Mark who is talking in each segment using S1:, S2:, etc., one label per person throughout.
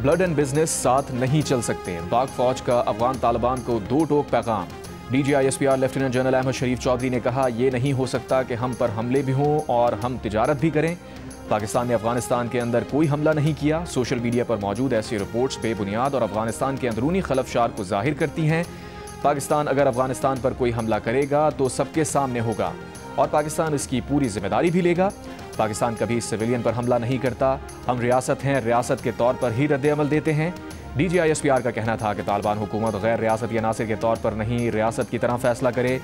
S1: Blood and business साथ नहीं चल सकते। पाक फौज का अफगान तालिबान को दो टोक पैगाम। DGISPR लेफ्टिनेंट जनरल अहमद शरीफ चौधरी ने कहा, ये नहीं हो सकता कि हम पर हमले भी हों और हम तिजारत भी करें। पाकिस्तान ने अफगानिस्तान के अंदर कोई हमला नहीं किया। सोशल मीडिया पर मौजूद ऐसी रिपोर्ट्स बेबुनियाद और अफगानिस्तान के अंदरूनी खलफशार को जाहिर करती हैं। पाकिस्तान अगर अफगानिस्तान पर कोई हमला करेगा तो सबके सामने होगा और पाकिस्तान इसकी पूरी जिम्मेदारी भी लेगा। पाकिस्तान कभी सिविलियन पर हमला नहीं करता। हम रियासत हैं, रियासत के तौर पर ही रद्द-ए-अमल देते हैं। DGISPR का कहना था कि तालिबान हुकूमत गैर रियासती अनासर के तौर पर नहीं, रियासत की तरह फैसला करे।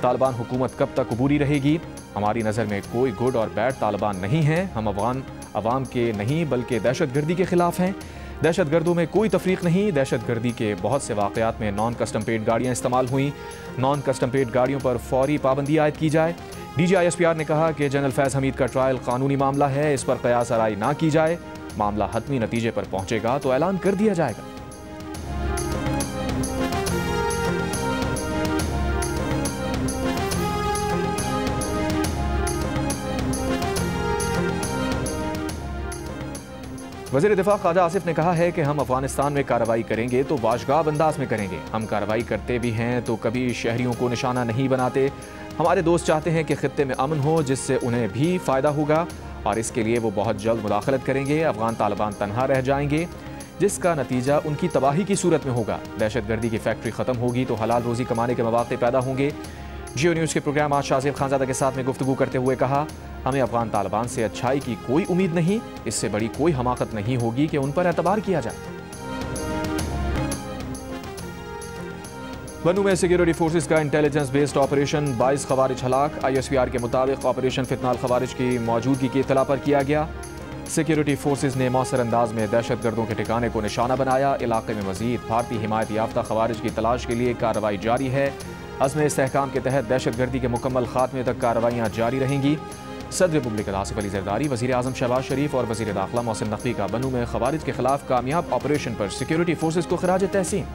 S1: तालिबान हुकूमत कब तक अबूरी रहेगी? हमारी नज़र में कोई गुड और बैड तालिबान नहीं है। हम अफगान अवाम के नहीं बल्कि दहशतगर्दी के खिलाफ हैं। दहशतगर्दों में कोई तफरीक नहीं। दहशतगर्दी के बहुत से वाक़यात में नॉन कस्टम पेड गाड़ियाँ इस्तेमाल हुई। नॉन कस्टम पेड गाड़ियों पर फौरी पाबंदी आयद की जाए। DGISPR ने कहा कि जनरल फैज़ हमीद का ट्रायल कानूनी मामला है, इस पर क़यास आराई ना की जाए। मामला हतमी नतीजे पर पहुंचेगा तो ऐलान कर दिया जाएगा। वज़ीर दिफा ख्वाजा आसिफ ने कहा है कि हम अफगानिस्तान में कार्रवाई करेंगे तो वाशगाब अंदाज में करेंगे। हम कार्रवाई करते भी हैं तो कभी शहरियों को निशाना नहीं बनाते। हमारे दोस्त चाहते हैं कि खित्ते में अमन हो, जिससे उन्हें भी फ़ायदा होगा और इसके लिए वो बहुत जल्द मुदाखलत करेंगे। अफगान तालिबान तनहा रह जाएंगे, जिसका नतीजा उनकी तबाही की सूरत में होगा। दहशतगर्दी की फैक्ट्री ख़त्म होगी तो हलाल रोज़ी कमाने के मौके पैदा होंगे। जियो न्यूज़ के प्रोग्राम आज शाज़िब खानज़ादा के साथ में गुफ्तगू करते हुए कहा, हमें अफगान तालिबान से अच्छाई की कोई उम्मीद नहीं। इससे बड़ी कोई हमाकत नहीं होगी कि उन पर एतबार किया जाए। बनू में सिक्योरिटी फोर्सेस का इंटेलिजेंस बेस्ड ऑपरेशन, 22 खवारिज हलाक। ISPR के मुताबिक ऑपरेशन फितनाल खवारिज की मौजूदगी की इत्तला पर किया गया। सिक्योरिटी फोर्सेस ने मौसर अंदाज में दहशतगर्दों के ठिकाने को निशाना बनाया। इलाके में मजीद भारतीय हिमायत याफ्ता खवारिज की तलाश के लिए कार्रवाई जारी है। अज़्म इस्तेहकाम के तहत दहशतगर्दी के मुकम्मल खात्मे तक कार्रवाइयाँ जारी रहेंगी। सदर मुमलिकत आसिफ अली ज़रदारी, वज़ीर आज़म शहबाज शरीफ और वज़ीर दाखिला मोहसिन नकवी का बनू में खवारिज के खिलाफ कामयाब ऑपरेशन पर सिक्योरिटी फोर्सेस को खिराज तहसीन।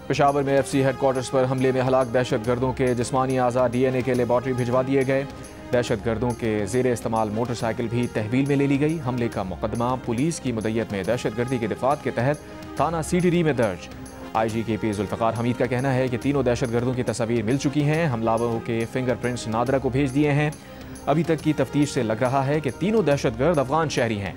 S1: पेशावर में FC हेडक्वार्टर्स पर हमले में हलाक दहशतगर्दों के जिस्मानी आज़ा DNA के लेबॉर्ट्री भिजवा दिए गए। दहशतगर्दों के ज़ेर इस्तेमाल मोटरसाइकिल भी तहवील में ले ली गई। हमले का मुकदमा पुलिस की मुद्दत में दहशतगर्दी के दिफात के तहत थाना CTD में दर्ज। IGKP जुल्फ़िकार हमीद का कहना है कि तीनों दहशतगर्दों की तस्वीर मिल चुकी हैं। हमलावरों के फिंगरप्रिंट्स नादरा को भेज दिए हैं। अभी तक की तफ्तीश से लग रहा है कि तीनों दहशतगर्द अफगान शहरी हैं।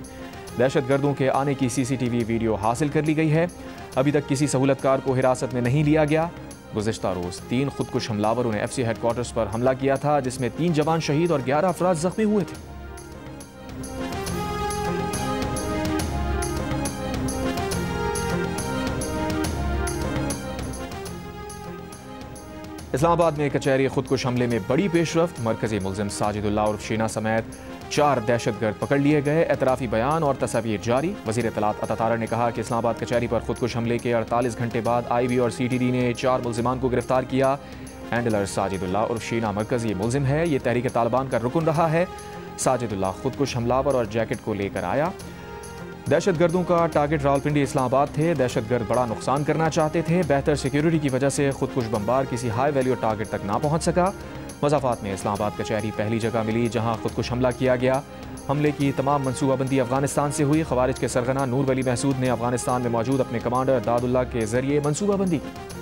S1: दहशतगर्दों के आने की CCTV वीडियो हासिल कर ली गई है। अभी तक किसी सहूलतकार को हिरासत में नहीं लिया गया। गुज़िश्ता रोज़ 3 खुदकुश हमलावरों ने FC हेडक्वार्टर्स पर हमला किया था, जिसमें 3 जवान शहीद और 11 अफराद जख्मी हुए थे। इस्लामाबाद में कचहरी खुदकुश हमले में बड़ी पेशरफ्त। मरकजी मुलजिम साजिदुल्लाह और शीना समेत 4 दहशतगर्द पकड़ लिए गए। एतराफ़ी बयान और तस्वीर जारी। वज़ीर इत्तलात अता तारड़ ने कहा कि इस्लामाबाद कचहरी पर खुदकुश हमले के 48 घंटे बाद IB और CTD ने 4 मुलजिमान को गिरफ्तार किया। हैंडलर साजिदुल्लाह और शीना मरकजी मुलजिम है। ये तहरीक तालिबान का रुकन रहा है। साजिदुल्लाह खुदकुश हमलावर और जैकेट को लेकर आया। दहशतगर्दों का टारगेट रावलपिंडी इस्लामाबाद थे। दहशतगर्द बड़ा नुकसान करना चाहते थे। बेहतर सिक्योरिटी की वजह से खुदकुश बमबार किसी हाई वैल्यू टारगेट तक ना पहुंच सका। मज़ाफ़ात में इस्लामाबाद कचहरी पहली जगह मिली जहां खुदकुश हमला किया गया। हमले की तमाम मनसूबाबंदी अफगानिस्तान से हुई। खवारिज के सरगना नूर वली महसूद ने अफगानिस्तान में मौजूद अपने कमांडर दादुल्ला के जरिए मनसूबाबंदी की।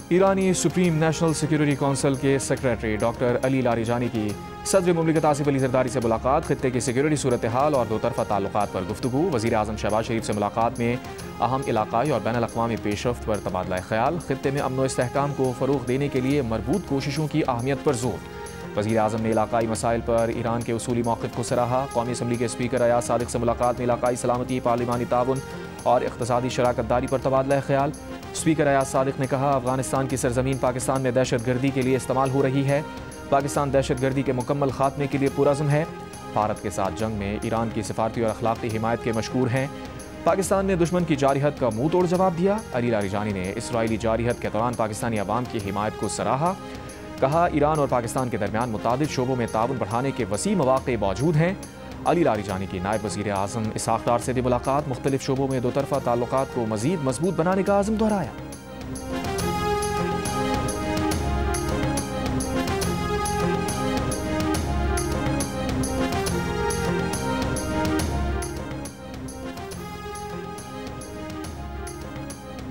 S1: ईरानी सुप्रीम नेशनल सिक्योरिटी काउंसिल के सेक्रेटरी डॉक्टर अली लारीजानी की सदर मुमलिकत आसिफ अली ज़रदारी से मुलाकात। खित्ते की सिक्योरिटी सूरत हाल और 2 तरफ़ा ताल्लुकात पर गुफ्तगू। वज़ीर आज़म शहबाज शरीफ से मुलाकात में अहम इलाक़ाई और बैनुल अक़वामी पेशरफ्त पर तबादला ख़याल। खित्ते में अमन व इस्तेहकाम को फ़रोग़ देने के लिए मरबूत कोशिशों की अहमियत पर जोर। वज़ीर आज़म ने इलाक़ाई मसाइल पर ईरान के उसूली मौक़िफ़ को सराहा। कौमी असम्बली के स्पीकर अयाज सादिक से मुलाकात में इलाक़ाई सलामती, पार्लिमानी ताउन और इक़्तिसादी शराकत दारी पर तबादला ख़याल। स्पीकर अयाज सादिक ने कहा, अफ़गानिस्तान की सरज़मीन पाकिस्तान में दहशतगर्दी के लिए इस्तेमाल हो रही है। पाकिस्तान दहशतगर्दी के मुकम्मल खात्मे के लिए पुरअज़्म है। भारत के साथ जंग में ईरान की सिफारती और अखलाक़ी हिमायत के मशकूर हैं। पाकिस्तान ने दुश्मन की जारहत का मुंह तोड़ जवाब दिया। अली लारीजानी ने इसराइली जारहत के दौरान पाकिस्तानी अवाम की हिमायत को सराहा। कहा, ईरान और पाकिस्तान के दरमियान मुतादिद शोबों में ताउन बढ़ाने के वसी मौक़े मौजूद हैं। अली लारीजानी की नायब वज़ीर आज़म इसहाक़ डार से भी मुलाकात, मुख्तलिफ शोबों में दोतरफा ताल्लुकात को मज़ीद मजबूत बनाने का आज़म दोहराया।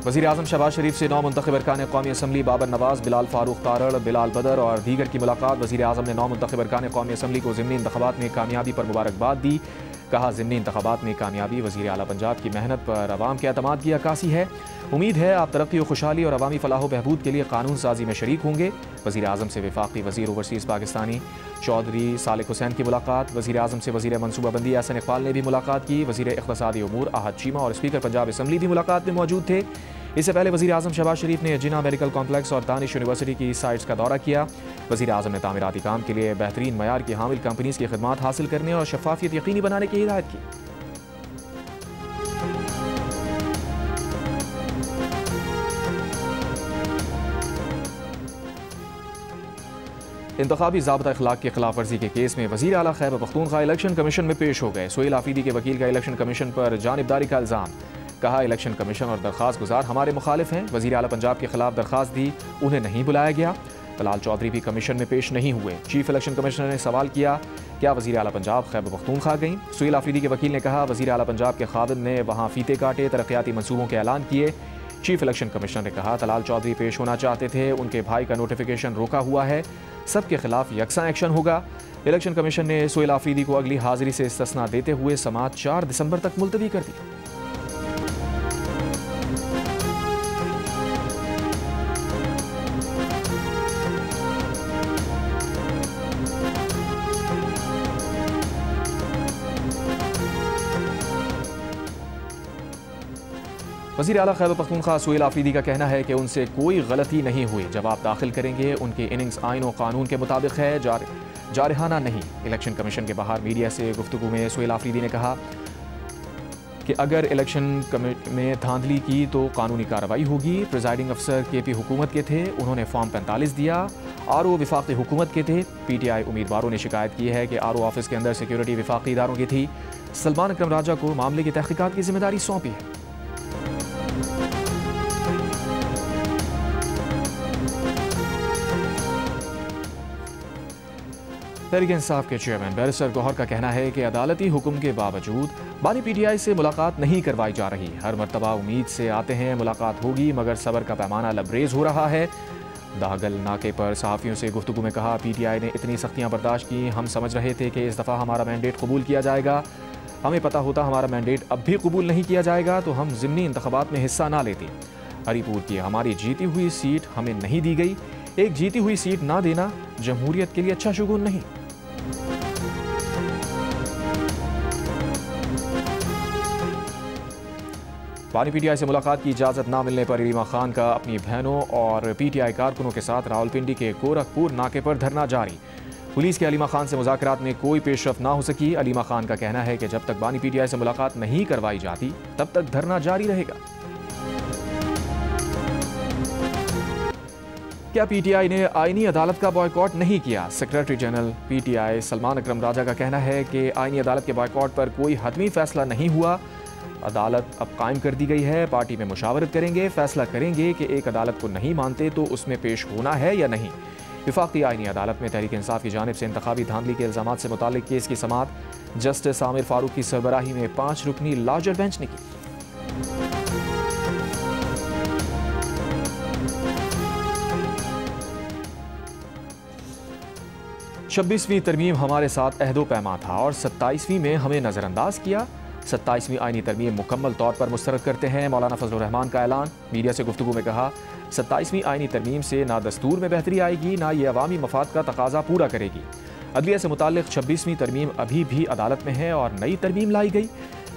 S1: वज़ीर आज़म शहबाज शरीफ से 9 मुंतखब अरकान कौमी असम्बली बाबर नवाज, बिलाल फारूक तारड़, बिलाल बदर और दीगर की मुलाकात। वज़ीर आज़म ने 9 मुंतखब अरकान कौमी असम्बली को ज़िमनी इंतख़ाबात में कामयाबी पर मुबारकबाद दी। कहा, ज़िमनी इंतख़ाबात में कामयाबी वज़ीर आला पंजाब की मेहनत पर अवाम के एतमाद की अक्कासी है। उम्मीद है आप तरक्की और खुशहाली और अवामी फलाह बहबूद के लिए कानून साजी में शरीक होंगे। वज़ीर आज़म से वफाकी वज़ीर ओवरसीज़ पाकिस्तानी चौधरी सालिक हुसैन की मुलाकात। वज़ीर आज़म से वज़ीर मनसूबाबंदी एहसन इकबाल ने भी मुलाकात की। वज़ीर इक़्तिसादी उमूर आहद चीमा और स्पीकर पंजाब असम्बली भी मुलाकात में मौजूद थे। इससे पहले वज़ीर आज़म शहबाज शरीफ ने जिना मेडिकल कॉम्प्लेक्स और दानिश यूनिवर्सिटी की साइट्स का दौरा किया। वज़ीर आज़म ने तामीराती काम के लिए बेहतरीन मयार की हामिल कंपनीज़ की खिदमात हासिल करने और शफाफियत यकीनी बनाने की हिदायत की। इंतखाबी ज़ाब्ता इखलाक की खिलाफ वर्जी के केस में वज़ीर आला खैबर पख्तूनख्वा इलेक्शन कमीशन में पेश हो गए। सोहेल आफरीदी के वकील का इलेक्शन कमीशन पर जानिबदारी का इल्ज़ाम। कहा, इलेक्शन कमीशन और दरख्वास्त गुजार हमारे मुखालिफ हैं। वज़ीर आला पंजाब के खिलाफ दरख्वास्त दी, उन्हें नहीं बुलाया गया। तलाल चौधरी भी कमीशन में पेश नहीं हुए। चीफ इलेक्शन कमिश्नर ने सवाल किया, क्या वज़ीर आला पंजाब खैबर पख्तूनख्वा गईं? सोहेल आफरीदी के वकील ने कहा, वज़ीर आला पंजाब के खादिम ने वहाँ फीते काटे, तरक्याती मनसूबों के ऐलान किए। चीफ इलेक्शन कमिश्नर ने कहा, तलाल चौधरी पेश होना चाहते थे, उनके भाई का नोटिफिकेशन रोका हुआ है, सबके खिलाफ यकसा एक्शन होगा। इलेक्शन कमीशन ने सोहेल आफरीदी को अगली हाजिरी से इस्तिस्ना देते हुए समाअत 4 दिसंबर तक मुलतवी कर दी। वज़ीर आला खैबर पख्तूनख्वा सोहेल आफरीदी का कहना है कि उनसे कोई गलती नहीं हुई, जवाब दाखिल करेंगे। उनकी इनिंग्स आइन और कानून के मुताबिक है, जारहाना नहीं। इलेक्शन कमीशन के बाहर मीडिया से गुफ्तगू में सोहेल आफरीदी ने कहा कि अगर इलेक्शन में धांधली की तो कानूनी कार्रवाई होगी। प्रिजाइडिंग अफसर KP हुकूमत के थे, उन्होंने फॉर्म 45 दिया। RO विफाकी हुकूमत के थे। PTI उम्मीदवारों ने शिकायत की है कि RO ऑफिस के अंदर सिक्योरिटी विफाकी इदारों की थी। सलमान अकरम राजा को मामले की तहकीकात की जिम्मेदारी सौंपी है। तहरीक इंसाफ के चेयरमैन बैरिस्टर गौहर का कहना है कि अदालती हुक्म के बावजूद बानी PTI से मुलाकात नहीं करवाई जा रही। हर मरतबा उम्मीद से आते हैं मुलाकात होगी, मगर सब्र का पैमाना लबरेज हो रहा है। दागल नाके पर सहाफ़ियों से गुफ्तगू में कहा, PTI ने इतनी सख्तियाँ बर्दाश्त की, हम समझ रहे थे कि इस दफ़ा हमारा मैंडेट कबूल किया जाएगा। हमें पता होता हमारा मैंडेट अब भी कबूल नहीं किया जाएगा तो हम ज़िमनी इंतख़ाबात में हिस्सा ना लेते। हरीपुर की हमारी जीती हुई सीट हमें नहीं दी गई। एक जीती हुई सीट ना देना जमहूरियत के लिए अच्छा शुगुन नहीं। बानी PTI से मुलाकात की इजाज़त ना मिलने पर इलीमा खान का अपनी बहनों और PTI कारकुनों के साथ रावलपिंडी के गोरखपुर नाके पर धरना जारी। पुलिस के अलीमा खान से मुज़ाकरात में कोई पेशरफ ना हो सकी। अलीमा खान का कहना है कि जब तक बानी PTI से मुलाकात नहीं करवाई जाती तब तक धरना जारी रहेगा। क्या PTI ने आईनी अदालत का बॉयकॉट नहीं किया? सेक्रेटरी जनरल PTI सलमान अकरम राजा का कहना है कि आईनी अदालत के बॉयकॉट पर कोई हतमी फैसला नहीं हुआ। अदालत अब कायम कर दी गई है, पार्टी में मुशावरत करेंगे, फैसला करेंगे कि एक अदालत को नहीं मानते तो उसमें पेश होना है या नहीं। वफाकी आईनी अदालत में तहरीक इंसाफ की जानिब से इंतखाबी धांधली के इल्ज़ामात से मुताल्लिक केस की समाअत जस्टिस आमिर फारूक की सरबराही में 5 रुकनी लार्जर बेंच ने की। 26वीं तरमीम हमारे साथ अहदो पैमा था और 27वीं में हमें नज़रअंदाज किया। 27वीं आईनी तरमीम मुकम्मल तौर पर मुस्तरद करते हैं, मौलाना फजलुर रहमान का ऐलान। मीडिया से गुफ्तगू में कहा, 27वीं आईनी तरमीम से ना दस्तूर में बेहतरी आएगी, ना ये अवामी मफाद का तकाजा पूरा करेगी। अदलिया से मुताल्लिक 26वीं तरमीम अभी भी अदालत में है और नई तरमीम लाई गई।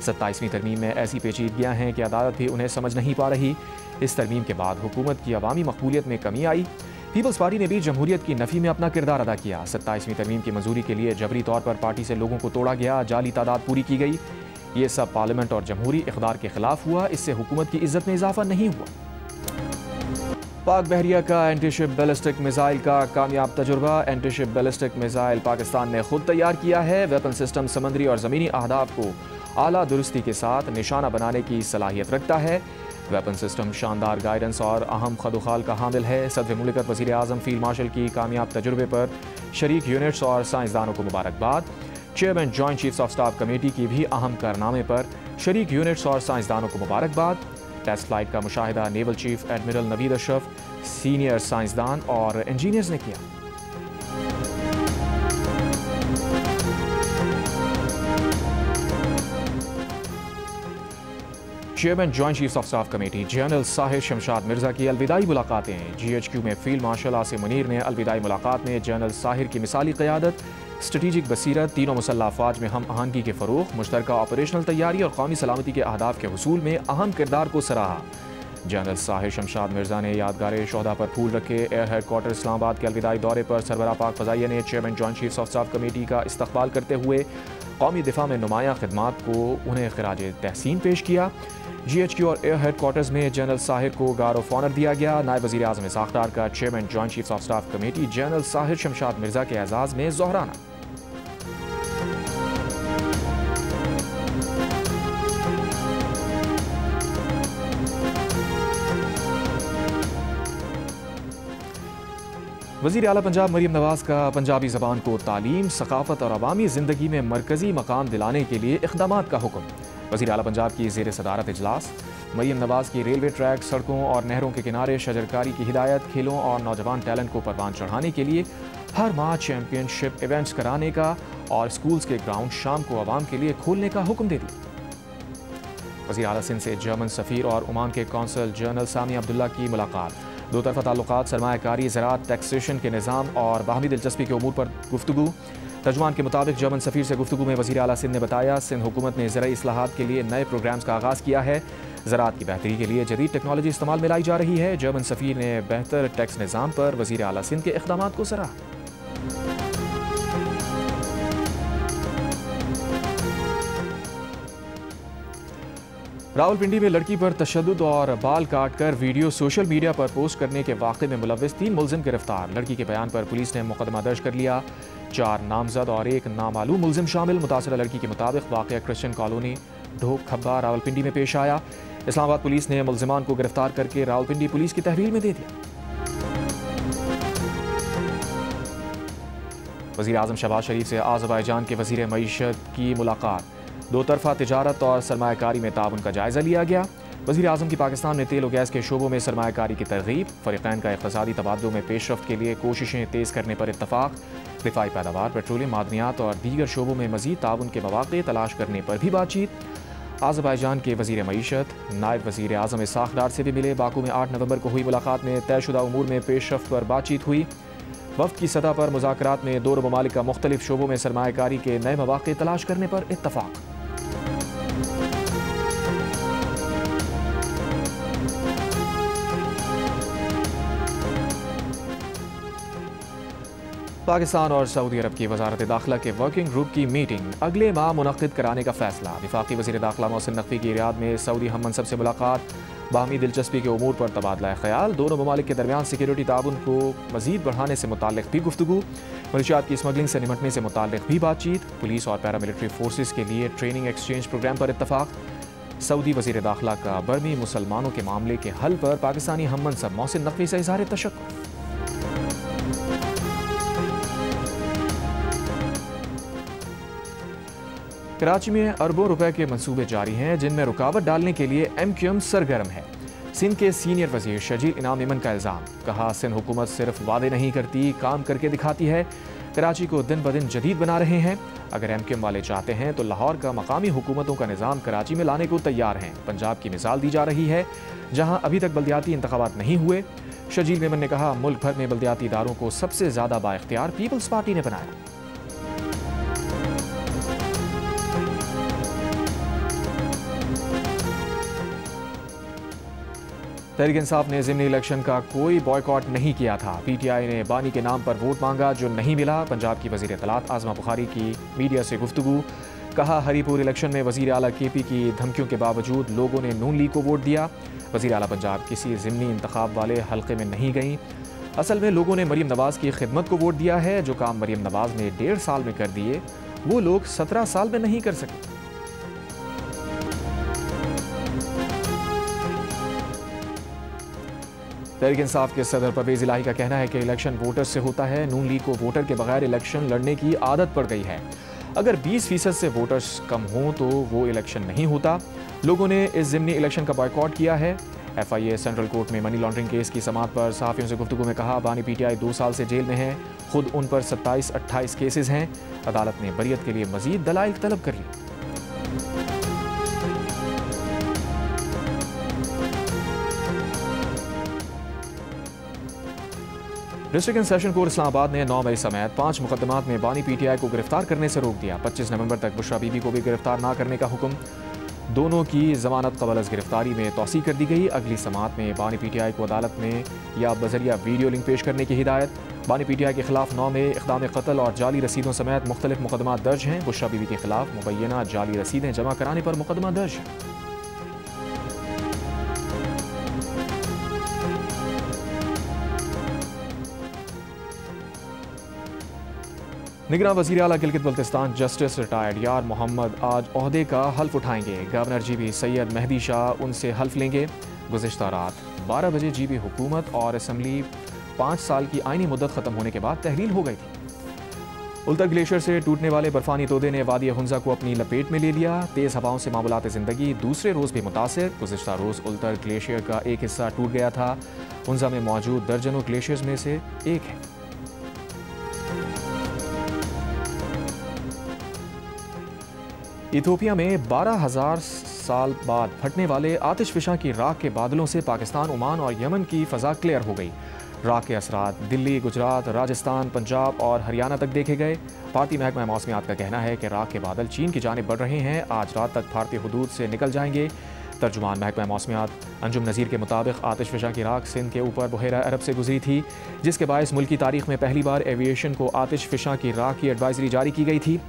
S1: 27वीं तरमीम में ऐसी पेचीदगियाँ हैं कि अदालत भी उन्हें समझ नहीं पा रही। इस तरमीम के बाद हुकूमत की अवामी मकबूलियत में कमी आई। पीपल्स पार्टी ने भी जमहूरियत की नफ़ी में अपना किरदार अदा किया। 27वीं तरमीम की मंजूरी के लिए जबरी तौर पर पार्टी से लोगों को तोड़ा गया, जाली तादाद पूरी की गई। ये सब पार्लियामेंट और जमहूरी इक़्तिदार के खिलाफ हुआ। इससे हुकूमत की इज्जत में इजाफा नहीं हुआ। पाक बहरिया का एंटी-शिप बैलिस्टिक मिसाइल का कामयाब तजुर्बा। एंटी-शिप बैलिस्टिक मिसाइल पाकिस्तान ने खुद तैयार किया है। वेपन सिस्टम समुद्री और ज़मीनी अहदाफ को आला दुरुस्ती के साथ निशाना बनाने की सलाहियत रखता है। वेपन सिस्टम शानदार गाइडेंस और अहम खदुखाल का हामिल है। सदर मुमलिकत वज़ीर आज़म फील्ड मार्शल की कामयाब तजुर्बे पर शरीक यूनिट्स और साइंसदानों को मुबारकबाद। Chairman joint chiefs of staff committee की भी अहम कारनामे पर शरीक यूनिट्स और साइंसदानों को मुबारकबाद। टेस्ट फ्लाइट का मुशाहिदा naval chief admiral Naveed Ashraf, senior साइंसदान और इंजीनियर्स ने किया। Chairman joint chiefs of staff committee general Sahir Shamshad Mirza की अलविदाई मुलाकातें। GHQ में फील्ड मार्शल आसिम मुनीर ने अलविदाई मुलाकात में जनरल साहिर की मिसाली क़यादत, स्ट्रेटेजिक बसीरत, तीनों मुसल्लह अफवाज में हम आहंगी के फ़रोग़, मुश्तरका ऑपरेशनल तैयारी और कौमी सलामती के अहदाफ के हुसूल में अहम किरदार को सराहा। जनरल साहिर शमशाद मिर्जा ने यादगार शोहदा पर फूल रखे। एयर हेडक्वार्टर इस्लामाबाद के अलविदाई दौरे पर सरबराह पाक फ़ज़ाइया ने chairman joint chiefs of staff committee का इस्तक़बाल करते हुए कौमी दिफा में नुमायां खिदमात को उन्हें खिराज तहसीन पेश किया। GHQ और एयर हेडक्वार्टर्स में जनरल साहिर को गार्ड ऑफ ऑनर दिया गया। नायब वज़ीर आज़म इसहाक़ डार का chairman joint chiefs of staff committee general Sahir Shamshad Mirza के एजाज़ में ज़ोहराना। वज़ीर आला पंजाब मरीम नवाज़ का पंजाबी ज़बान को तालीम, सकाफ़त और अवामी ज़िंदगी में मरकज़ी मकाम दिलाने के लिए इक़दामात का हुक्म। वज़ीर आला पंजाब की ज़ेर सदारत इजलास। मरीम नवाज़ की रेलवे ट्रैक, सड़कों और नहरों के किनारे शजरकारी की हिदायत, खेलों और नौजवान टैलेंट को परवान चढ़ाने के लिए हर माह चैम्पियनशिप इवेंट्स कराने का और स्कूल्स के ग्राउंड शाम को आवाम के लिए खोलने का हुक्म दे दिया। वज़ीर आला सिंध से जर्मन सफ़ीर और ओमान के कौंसल जनरल सामी अब्दुल्ला की मुलाकात। दो तरफ़ा ताल्लुकात, सरमायाकारी, ज़राअत, टैक्सेशन के निज़ाम और बाहमी दिलचस्पी के उमूर पर गुफ्तगू। तर्जुमान के मुताबिक जर्मन सफ़ीर से गुफ्तगू में वज़ीर आला सिंध ने बताया, सिंध हुकूमत ने ज़राई इस्लाहात के लिए नए प्रोग्राम्स का आगाज़ किया है। ज़राअत की बेहतरी के लिए जदीद टेक्नोलॉजी इस्तेमाल में लाई जा रही है। जर्मन सफ़ीर ने बेहतर टैक्स निज़ाम पर वज़ीर आला सिंध के इक़दामात को सराहा। रावलपिंडी में लड़की पर तशद्दुद और बाल काट कर वीडियो सोशल मीडिया पर पोस्ट करने के वाक़े में मुलव्विस 3 मुलजिम गिरफ्तार। लड़की के बयान पर पुलिस ने मुकदमा दर्ज कर लिया। 4 नामजद और 1 नामालूम मुलजिम शामिल। मुतासरा लड़की के मुताबिक वाक़या क्रिश्चियन कॉलोनी ढोक खब्बा रावलपिंडी में पेश आया। इस्लामाबाद पुलिस ने मुलजिमान को गिरफ्तार करके रावलपिंडी पुलिस की तहवील में दे दिया। वज़ीर आज़म शहबाज शरीफ से आज़रबाईजान के वज़ीर मईशत की मुलाकात। दो तरफ़ा तिजारत और सरमायाकारी में ताउन का जायज़ा लिया गया। वज़ीर आज़म की पाकिस्तान में तेल और गैस के शोबों में सरमायाकारी की तरगीब। फ़रीक़ैन का इक़्तिसादी तबादलों में पेशरफ्त के लिए कोशिशें तेज़ करने पर इत्तफ़ाक़। दिफ़ाई पैदावार, पेट्रोलियम, मादनियात और दीगर शोबों में मज़ीद ताउन के मौक़े तलाश करने पर भी बातचीत। आज़रबाईजान के वज़ीर मईशत नायब वज़ीर आज़म इसहाक़ डार से भी मिले। बाकू में 8 नवंबर को हुई मुलाकात में तयशुदा उमूर में पेशरफ्त पर बातचीत हुई। वफ़द की सतह पर मुज़ाकरात में दोनों ममालिक का मुख्तलिफ शोबों में सरमायाकारी के नए मौक़े तलाश करने पर इत्तफ़ाक़। पाकिस्तान और सऊदी अरब की वज़ारत दाखिला के वर्किंग ग्रुप की मीटिंग अगले माह मुनक़्क़िद कराने का फैसला। वफ़ाक़ी वज़ीर दाखिला मोहसिन नक़वी की रियाद में सऊदी हम मनसब से मुलाकात। बाहमी दिलचस्पी के उमूर पर तबादला ख्याल। दोनों ममालिक के दरमियान सिक्योरिटी ताउन को मज़ीद बढ़ाने से मुताल्लिक़ भी गुफ्तगू। मनशियात की स्मगलिंग से निपटने से मुताल्लिक़ भी बातचीत। पुलिस और पैरामिलिट्री फोर्सेस के लिए ट्रेनिंग एक्सचेंज प्रोग्राम पर इत्तफ़ाक़। सऊदी वज़ीर दाखिला का बर्मी मुसलमानों के मामले के हल पर पाकिस्तानी हम मनसब मोहसिन नक़वी से इज़हार तशक्कुर। कराची में अरबों रुपए के मंसूबे जारी हैं, जिनमें रुकावट डालने के लिए MQM सरगर्म है। सिंध के सीनियर वज़ीर शजील इनाम इमन का इल्ज़ाम। कहा, सिंध हुकूमत सिर्फ वादे नहीं करती, काम करके दिखाती है। कराची को दिन ब दिन जदीद बना रहे हैं। अगर MQM वाले चाहते हैं तो लाहौर का मकामी हुकूमतों का निज़ाम कराची में लाने को तैयार हैं। पंजाब की मिसाल दी जा रही है, जहाँ अभी तक बल्दियाती इंतखाबात नहीं हुए। शजील इमन ने कहा, मुल्क भर में बल्दियाती इदारों को सबसे ज़्यादा बाइख्तियार पीपल्स पार्टी ने बनाया। तहरीक इंसाफ ने ज़िमनी इलेक्शन का कोई बॉयकॉट नहीं किया था। PTI ने बानी के नाम पर वोट मांगा जो नहीं मिला। पंजाब की वज़ीर इत्तलात आज़मा बुखारी की मीडिया से गुफ्तगू। कहा, हरीपुर इलेक्शन में वजीर आला केपी की धमकियों के बावजूद लोगों ने नून लीग को वोट दिया। वजीर आला पंजाब किसी ज़िमनी इंतखाब वाले हल्के में नहीं गई। असल में लोगों ने मरीम नवाज़ की खिदमत को वोट दिया है। जो काम मरीम नवाज़ ने 1.5 साल में कर दिए वो लोग 17 साल में नहीं कर सके। तहरीक इंसाफ के सदर परवेज इलाही का कहना है कि इलेक्शन वोटर्स से होता है। नून लीग को वोटर के बगैर इलेक्शन लड़ने की आदत पड़ गई है। अगर 20% से वोटर्स कम हों तो वो इलेक्शन नहीं होता। लोगों ने इस ज़िमनी इलेक्शन का बॉयकॉट किया है। FIA सेंट्रल कोर्ट में मनी लॉन्ड्रिंग केस की समाअत पर सहाफ़ियों से गुफ्तगू में कहा, बानी PTI 2 साल से जेल में है। खुद उन पर 27-28 केसेस हैं। अदालत ने बरियत के लिए मजीद दलाइल तलब कर ली। District and session court Islamabad ने 9 मई समेत 5 मुकदमात में बानी PTI को गिरफ्तार करने से रोक दिया। 25 नवंबर तक बुशरा बीबी को भी गिरफ्तार न करने का हुक्म। दोनों की जमानत कबल अज़ गिरफ्तारी में तौसी कर दी गई। अगली समाअत में बानी PTI को अदालत में या बजरिया वीडियो लिंक पेश करने की हिदायत। बानी PTI के खिलाफ 9 में इक़दाम कत्ल और जाली रसीदों समेत मुख्तलिफ मुकदमात दर्ज हैं। बुशरा बीबी के खिलाफ मुबैना जाली रसीदें जमा कराने पर मुकदमा दर्ज है। निगरान वज़ीर आला गिलगित बल्तिस्तान जस्टिस रिटायर्ड यार मोहम्मद आज ओहदे का हल्फ उठाएंगे। गवर्नर GB सैयद मेहदी शाह उनसे हल्फ लेंगे। गुज़िश्ता रात 12 बजे GB हुकूमत और असम्बली 5 साल की आइनी मुद्दत ख़त्म होने के बाद तहलील हो गई थी। उल्तर ग्लेशियर से टूटने वाले बर्फानी तोदे ने वादी हुंजा को अपनी लपेट में ले लिया। तेज़ हवाओं से मामूलात ज़िंदगी दूसरे रोज़ भी मुतासिर। गुज़िश्ता रोज़ उल्तर ग्लेशियर का एक हिस्सा टूट गया था। हुंजा में मौजूद दर्जनों ग्लेशियर्स में से एक है। इथियोपिया में 12,000 साल बाद फटने वाले आतिशफिशा की राख के बादलों से पाकिस्तान, ओमान और यमन की फ़ज़ा क्लियर हो गई। राख के असरात दिल्ली, गुजरात, राजस्थान, पंजाब और हरियाणा तक देखे गए। भारतीय महकमा मौसमियात का कहना है कि राख के बादल चीन की जानिब बढ़ रहे हैं। आज रात तक भारतीय हुदूद से निकल जाएंगे। तर्जुमान महकमा मौसमियात अंजुम नज़ीर के मुताबिक आतिशफिशा की राख सिंध के ऊपर बहेरा अरब से गुजरी थी, जिसके बायस मुल्क की तारीख में पहली बार एविएशन को आतिशफिशा की राख की एडवाइजरी जारी की गई थी।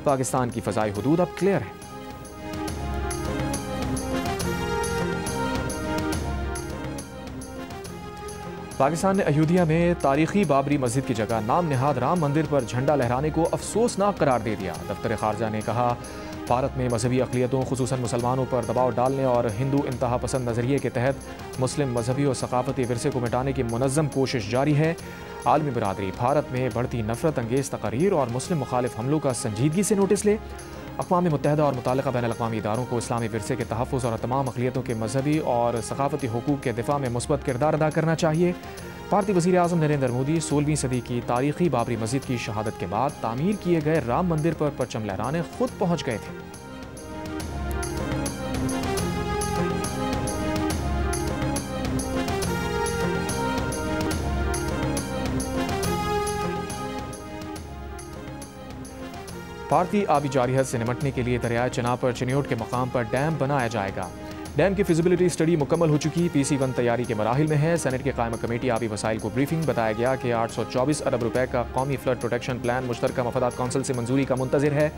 S1: पाकिस्तान की फ़ज़ाई हुदूद अब क्लियर है। पाकिस्तान ने अयोध्या में तारीखी बाबरी मस्जिद की जगह नाम निहाद राम मंदिर पर झंडा लहराने को अफसोसनाक करार दे दिया। दफ्तर खारजा ने कहा, भारत में मजहबी अक़लियतों खुसूसन मुसलमानों पर दबाव डालने और हिंदू इंतहा पसंद नज़रिए के तहत मुस्लिम मजहबी और सकाफती विरसे को मिटाने की मुनज़्ज़म कोशिश जारी है। आलमी बरादरी भारत में बढ़ती नफरत अंगेज़ तकारीर और मुस्लिम मुखालिफ हमलों का संजीदगी से नोटिस ले। अक़वाम मुत्तहिदा और मुताल्लिक़ा बैनुल अक़वामी इदारों को इस्लामी विरसे के तहफ़्फ़ुज़ और तमाम अक़लियतों के मजहबी और सकाफती हुकूक़ के दिफ़ा में मुस्बत किरदार अदा करना चाहिए। भारतीय वज़ीर आज़म नरेंद्र मोदी 16वीं सदी की तारीखी बाबरी मस्जिद की शहादत के बाद तामीर किए गए राम मंदिर पर परचम लहराने खुद पहुँच गए थे। भारतीय आबी जारियत से निमटने के लिए दरियाए चिनाब पर चिन्योट के मकाम पर डैम बनाया जाएगा। डैम की फिजिबिलिटी स्टडी मुकम्मल हो चुकी, PC1 तैयारी के मराहिल में है। सेनेट के कायम कमेटी आबी वसाइल को ब्रीफिंग। बताया गया कि 824 अरब रुपए का कौमी फ्लड प्रोटेक्शन प्लान मुश्तरका मफादात कौंसिल से मंजूरी का मुंतज़िर है।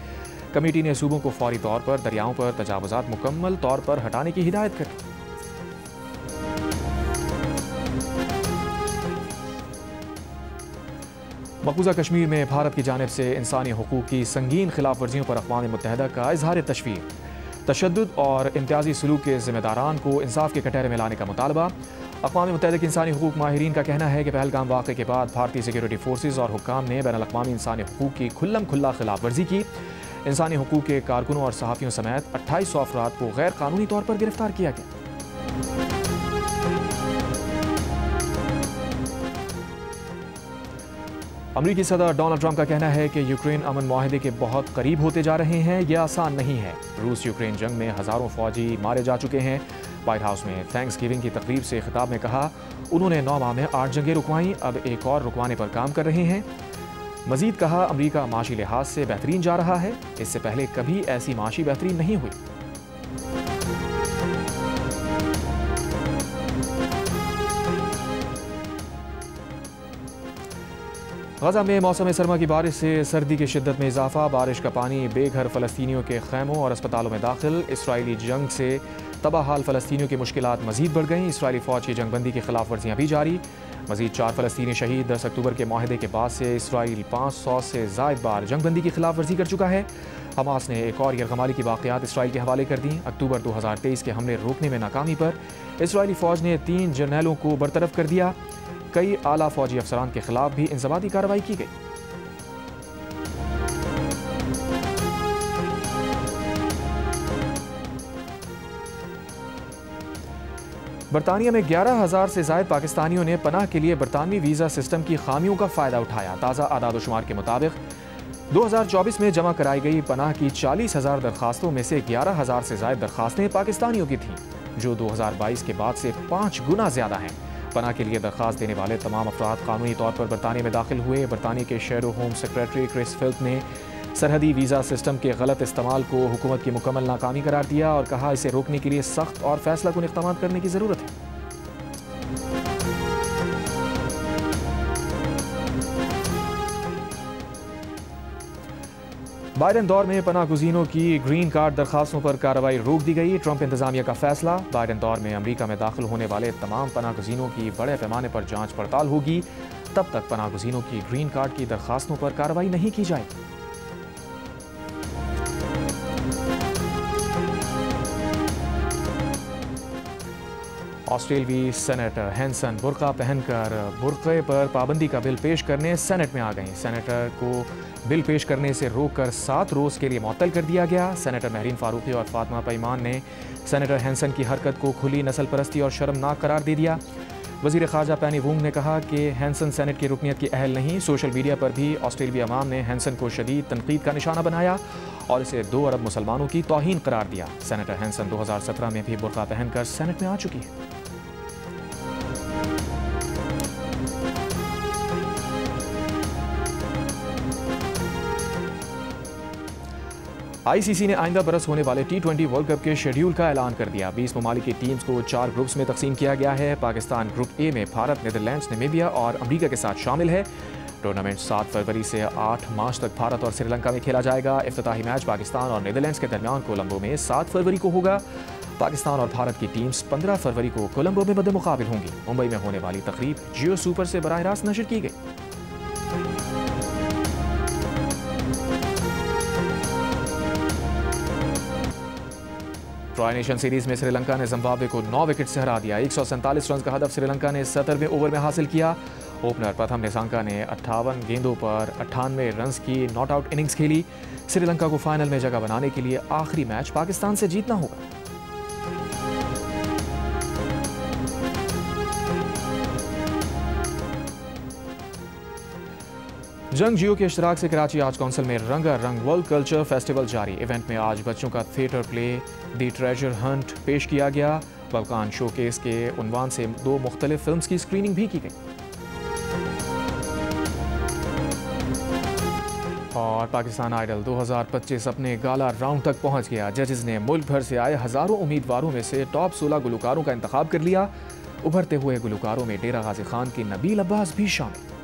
S1: कमेटी ने सूबों को फौरी तौर पर दरियाओं पर तजावुज़ात मुकम्मल तौर पर हटाने की हिदायत करी। मकबूजा कश्मीर में भारत की जानिब से इंसानी हुकूक की संगीन खिलाफ वर्जियों पर अक़वाम मुत्तहिदा का इज़हार तशवीर। तशद्दुद और इम्तियाजी सलूक के ज़िम्मेदारान को इंसाफ के कटहरे में लाने का मुतालबा। अक़वाम मुत्तहिदा के इंसानी हुकूक माहिरीन का कहना है कि पहलगाम वाक़े के बाद भारतीय सिक्योरिटी फोर्सेज और हुक्काम ने बैनुल अक़वामी इंसानी हुकूक की खुल्लम खुल्ला खिलाफ वर्जी की। इंसानी हुकूक के कारकुनों और सहाफ़ियों समेत 28 अफराद को गैर कानूनी तौर पर गिरफ्तार किया गया। अमरीकी सदर डोनाल्ड ट्रंप का कहना है कि यूक्रेन अमन मुआहदे के बहुत करीब होते जा रहे हैं। यह आसान नहीं है। रूस यूक्रेन जंग में हज़ारों फौजी मारे जा चुके हैं। व्हाइट हाउस में थैंक्स गिविंग की तकरीब से खिताब में कहा, उन्होंने 9 माह में 8 जंगें रुकवाईं, अब एक और रुकवाने पर काम कर रहे हैं। मजीद कहा, अमरीका माशी लिहाज से बेहतरीन जा रहा है। इससे पहले कभी ऐसी माशी बेहतरीन नहीं हुई। गजा में मौसम सरमा की बारिश से सर्दी की शिद्दत में इजाफा। बारिश का पानी बेघर फ़लस्तीनियों के खैमों और अस्पतालों में दाखिल। इसराइली जंग से तबाह हाल फ़लस्तीनियों की मुश्किलात मजीद बढ़ गईं। इसराइली फ़ौज की जंगबंदी की खिलाफ वर्जियाँ भी जारी। मजीद 4 फ़लस्तीनी शहीद। 10 अक्टूबर के माहदे के बाद से इसराइल 500 से ज़ायद बार जंगबंदी की खिलाफ वर्जी कर चुका है। हमास ने एक और यरगमाली की वाक़यात इसराइल के हवाले कर दी। अक्टूबर 2023 के हमले रोकने में नाकामी पर इसराइली फ़ौज ने 3 जर्नैलों को बरतरफ कर दिया। कई आला फ़ौजी अफसरान के खिलाफ भी इंज़बाती कार्रवाई की गई। बरतानिया में 11,000 से ज़ायद पाकिस्तानियों ने पनाह के लिए बरतानवी वीज़ा सिस्टम की खामियों का फ़ायदा उठाया। ताज़ा आदाद-ओ-शुमार के मुताबिक 2024 में जमा कराई गई पनाह की 40,000 दरखास्तों में से 11,000 से ज़ायद दरखास्तें पाकिस्तानियों की थीं, जो 2022 के बाद से 5 गुना ज़्यादा हैं। पनाह के लिए दरखास्त देने वाले तमाम अफराद कानूनी तौर पर बरतानिया में दाखिल हुए। बरतानिया के शहरो होम सेक्रेटरी क्रिस फिल्प ने सरहदी वीज़ा सिस्टम के गलत इस्तेमाल को हुकूमत की मुकम्मल नाकामी करार दिया और कहा इसे रोकने के लिए सख्त और फैसला कुन इक़दाम करने की ज़रूरत है। बाइडन दौर में पनाह गुज़ीनों की ग्रीन कार्ड दरखास्तों पर कार्रवाई रोक दी गई। ट्रंप इंतजामिया का फैसला। बाइडन दौर में अमेरिका में दाखिल होने वाले तमाम पनाह गुज़ीनों की बड़े पैमाने पर जांच पड़ताल होगी। तब तक पनाह गुज़ीनों की ग्रीन कार्ड की दरखास्तों पर कार्रवाई नहीं की जाएगी। ऑस्ट्रेलवी सेनेटर हैंसन बुर्का पहनकर बुर्के पर पाबंदी का बिल पेश करने सेनेट में आ गई। सेनेटर को बिल पेश करने से रोककर 7 रोज़ के लिए मुअत्तल कर दिया गया। सेनेटर महरीन फारूकी और फातिमा पैमान ने सेनेटर हैंसन की हरकत को खुली नस्ल परस्ती और शर्मनाक करार दे दिया। वज़ीर ख़ारजा पेनी वोंग ने कहा कि हैंसन सेनेट की रुकनीत की अहल नहीं। सोशल मीडिया पर भी ऑस्ट्रेलियाई अवाम ने हैंसन को शदीद तनकीद का निशाना बनाया और इसे 2 अरब मुसलमानों की तौहीन करार दिया। सेनेटर हैंसन 2017 में भी बुर्का पहनकर सेनेट में आ चुकी है। आईसीसी ने आइंदा बरस होने वाले T20 वर्ल्ड कप के शेड्यूल का ऐलान कर दिया। 20 ममालिक की टीम्स को 4 ग्रुप्स में तकसीम किया गया है। पाकिस्तान ग्रुप ए में भारत, नीदरलैंड्स, नामीबिया और अमेरिका के साथ शामिल है। टूर्नामेंट 7 फरवरी से 8 मार्च तक भारत और श्रीलंका में खेला जाएगा। इफ्तिताही मैच पाकिस्तान और नीदरलैंड्स के दरमियान कोलंबो में 7 फरवरी को होगा। पाकिस्तान और भारत की टीम्स 15 फरवरी को कोलंबो में मद्देमुकाबिल होंगी। मुंबई में होने वाली तकरीब जियो सुपर से बराह रास्त नशर की गई। ट्राई नेशन सीरीज में श्रीलंका ने जिम्बाब्वे को 9 विकेट से हरा दिया। 147 रन का हदफ श्रीलंका ने 17वें ओवर में हासिल किया। ओपनर प्रथम निसांका ने 58 गेंदों पर 98 रन की नॉट आउट इनिंग्स खेली। श्रीलंका को फाइनल में जगह बनाने के लिए आखिरी मैच पाकिस्तान से जीतना होगा। जंग जियो के इश्तराक से कराची आर्ट काउंसिल में रंगारंग वर्ल्ड कल्चर फेस्टिवल जारी। इवेंट में आज बच्चों का theatre play the treasure Hunt पेश किया गया। बल्कान शोकेस के उन्वान से 2 मुख्तलिफ फिल्म्स की स्क्रीनिंग भी की गई। और पाकिस्तान आइडल 2025 अपने गाला राउंड तक पहुंच गया। जजेस ने मुल्क भर से आए हज़ारों उम्मीदवारों में से टॉप 16 गुलकारों का इंतखाब कर लिया। उभरते हुए गुलकारों में डेरा गाजी खान की नबील अब्बास भी शामिल।